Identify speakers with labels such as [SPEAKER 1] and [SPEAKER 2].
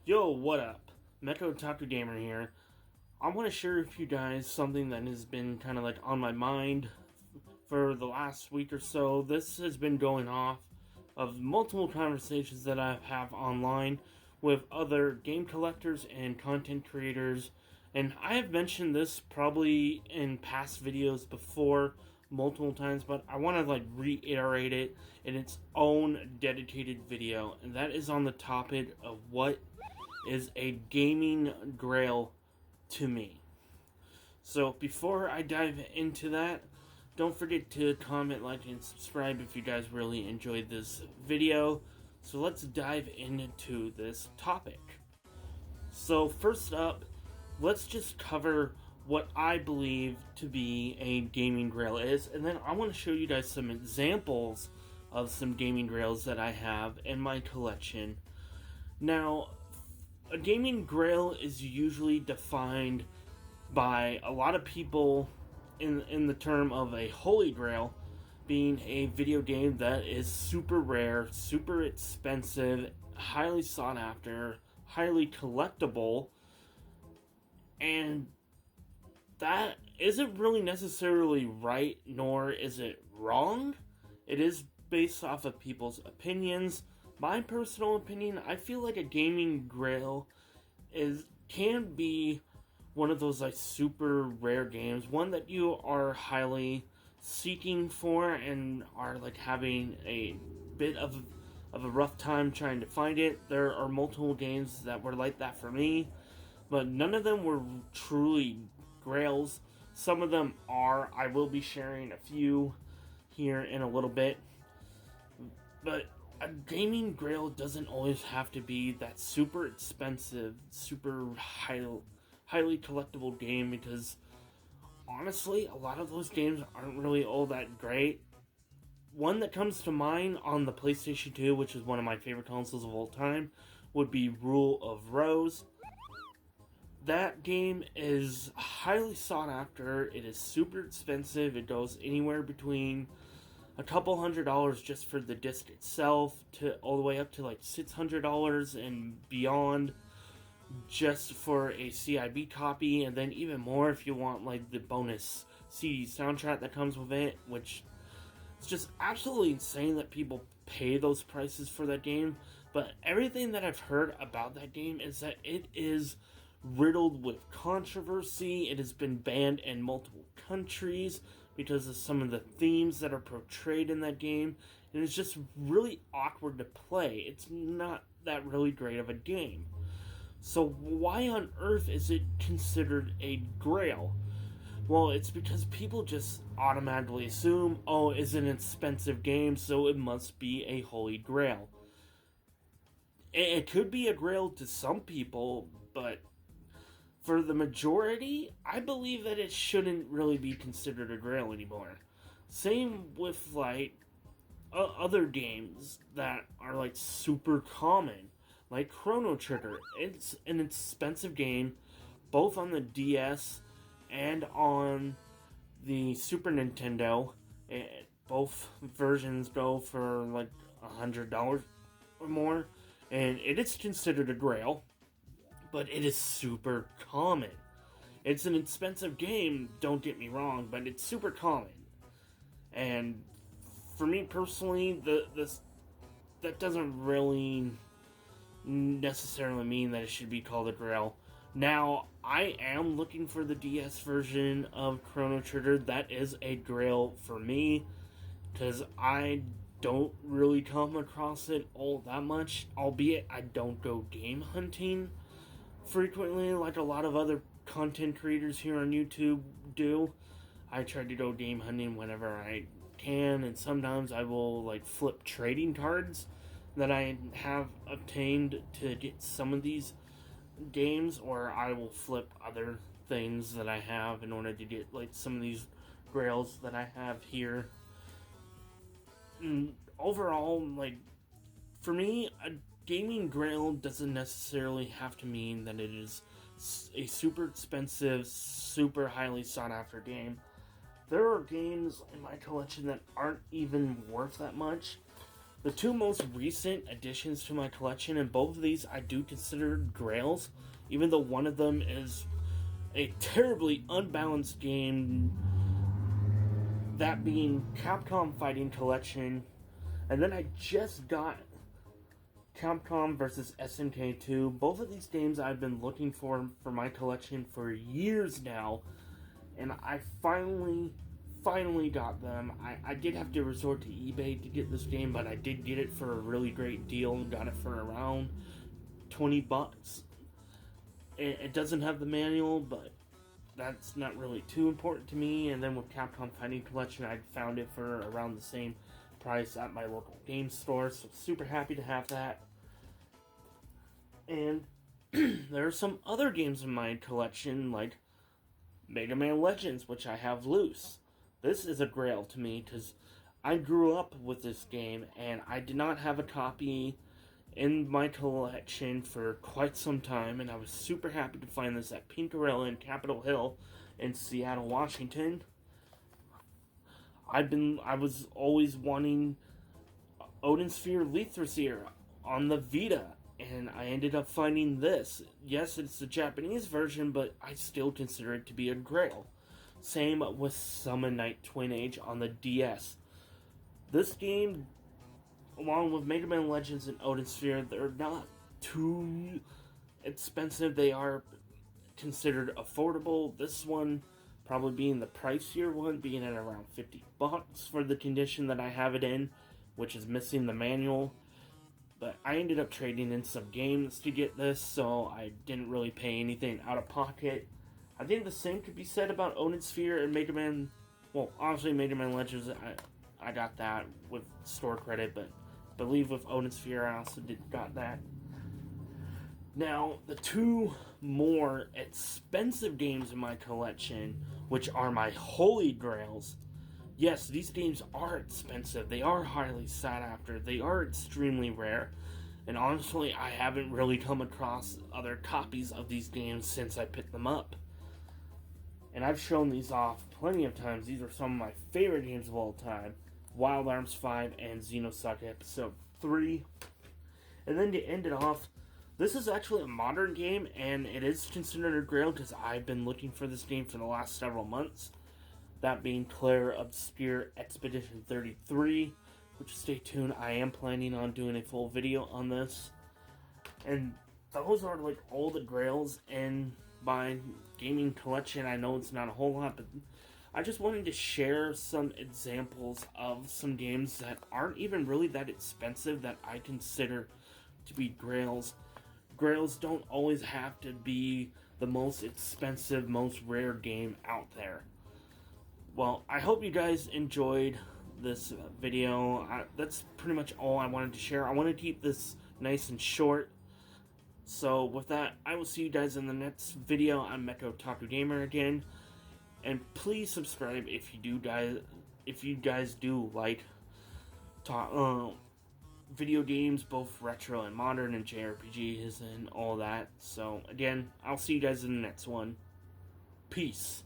[SPEAKER 1] Yo, what up? Metro Taku Gamer here. I want to share with you guys something that has been kind of like on my mind for the last week or so. This has been going off of multiple conversations that I have online with other game collectors and content creators. And I have mentioned this probably in past videos before multiple times, but I want to reiterate it in its own dedicated video, and that is on the topic of what is a gaming grail to me. So before I dive into that, don't forget to comment, like, and subscribe if you guys really enjoyed this video. So let's dive into this topic. So first up, let's just cover what I believe to be a gaming grail is, and then I want to show you guys some examples of some gaming grails that I have in my collection. Now, a gaming grail is usually defined by a lot of people in the term of a holy grail being a video game that is super rare, super expensive, highly sought after, highly collectible, and that isn't really necessarily right, nor is it wrong. It is based off of people's opinions. My personal opinion, I feel like a gaming grail can be one of those super rare games, one that you are highly seeking for and are having a bit of a rough time trying to find it. There are multiple games that were like that for me, but none of them were truly grails. Some of them are. I will be sharing a few here in a little bit, but a gaming grail doesn't always have to be that super expensive, super highly collectible game, because honestly, a lot of those games aren't really all that great. One that comes to mind on the PlayStation 2, which is one of my favorite consoles of all time, would be Rule of Rose. That game is highly sought after. It is super expensive. It goes anywhere between a couple $100s just for the disc itself to all the way up to $600 and beyond just for a CIB copy, and then even more if you want the bonus CD soundtrack that comes with it, which is just absolutely insane that people pay those prices for that game. But everything that I've heard about that game is that it is riddled with controversy. It has been banned in multiple countries because of some of the themes that are portrayed in that game, and it's just really awkward to play. It's not that really great of a game. So why on earth is it considered a grail? Well, it's because people just automatically assume, oh, it's an expensive game, so it must be a holy grail. It could be a grail to some people, but for the majority, I believe that it shouldn't really be considered a grail anymore. Same with other games that are super common, like Chrono Trigger. It's an expensive game, both on the DS and on the Super Nintendo. Both versions go for $100 or more, and it is considered a grail, but it is super common. It's an expensive game, don't get me wrong, but it's super common. And for me personally, that doesn't really necessarily mean that it should be called a grail. Now, I am looking for the DS version of Chrono Trigger. That is a grail for me, because I don't really come across it all that much, albeit I don't go game hunting frequently like a lot of other content creators here on YouTube do. I try to go game hunting whenever I can, and sometimes I will flip trading cards that I have obtained to get some of these games, or I will flip other things that I have in order to get some of these grails that I have here. And overall, for me, a gaming grail doesn't necessarily have to mean that it is a super expensive, super highly sought after game. There are games in my collection that aren't even worth that much. The two most recent additions to my collection, and both of these I do consider grails, even though one of them is a terribly unbalanced game, that being Capcom Fighting Collection. And then I just got Capcom vs. SNK 2. Both of these games I've been looking for my collection for years now, and I finally got them. I did have to resort to eBay to get this game, but I did get it for a really great deal. Got it for around $20. It doesn't have the manual, but that's not really too important to me. And then with Capcom Fighting Collection, I found it for around the same price at my local game store, so super happy to have that. And there are some other games in my collection, like Mega Man Legends, which I have loose. This is a grail to me, because I grew up with this game, and I did not have a copy in my collection for quite some time, and I was super happy to find this at Pinkarella in Capitol Hill in Seattle, Washington. I was always wanting Odin Sphere Lethrosir on the Vita, and I ended up finding this. Yes, it's the Japanese version, but I still consider it to be a grail. Same with Summon Night Twin Age on the DS. This game, along with Mega Man Legends and Odin Sphere, they're not too expensive. They are considered affordable. This one probably being the pricier one, being at around $50 for the condition that I have it in, which is missing the manual. But I ended up trading in some games to get this, so I didn't really pay anything out of pocket. I think the same could be said about Odin Sphere and Mega Man. Well, obviously Mega Man Legends, I got that with store credit, but I believe with Odin Sphere I also got that. Now, the two more expensive games in my collection, which are my holy grails. Yes, these games are expensive. They are highly sought after. They are extremely rare. And honestly, I haven't really come across other copies of these games since I picked them up. And I've shown these off plenty of times. These are some of my favorite games of all time. Wild Arms 5 and Xenosaga Episode 3. And then to end it off, this is actually a modern game, and it is considered a grail because I've been looking for this game for the last several months. That being Clair Obscure Expedition 33, which stay tuned, I am planning on doing a full video on this. And those are like all the grails in my gaming collection. I know it's not a whole lot, but I just wanted to share some examples of some games that aren't even really that expensive that I consider to be grails. Grails don't always have to be the most expensive, most rare game out there. Well, I hope you guys enjoyed this video. That's pretty much all I wanted to share. I want to keep this nice and short. So with that, I will see you guys in the next video. I'm Mecha Otaku Gamer again. And please subscribe if you guys do like video games, both retro and modern, and JRPGs and all that. So again, I'll see you guys in the next one. Peace.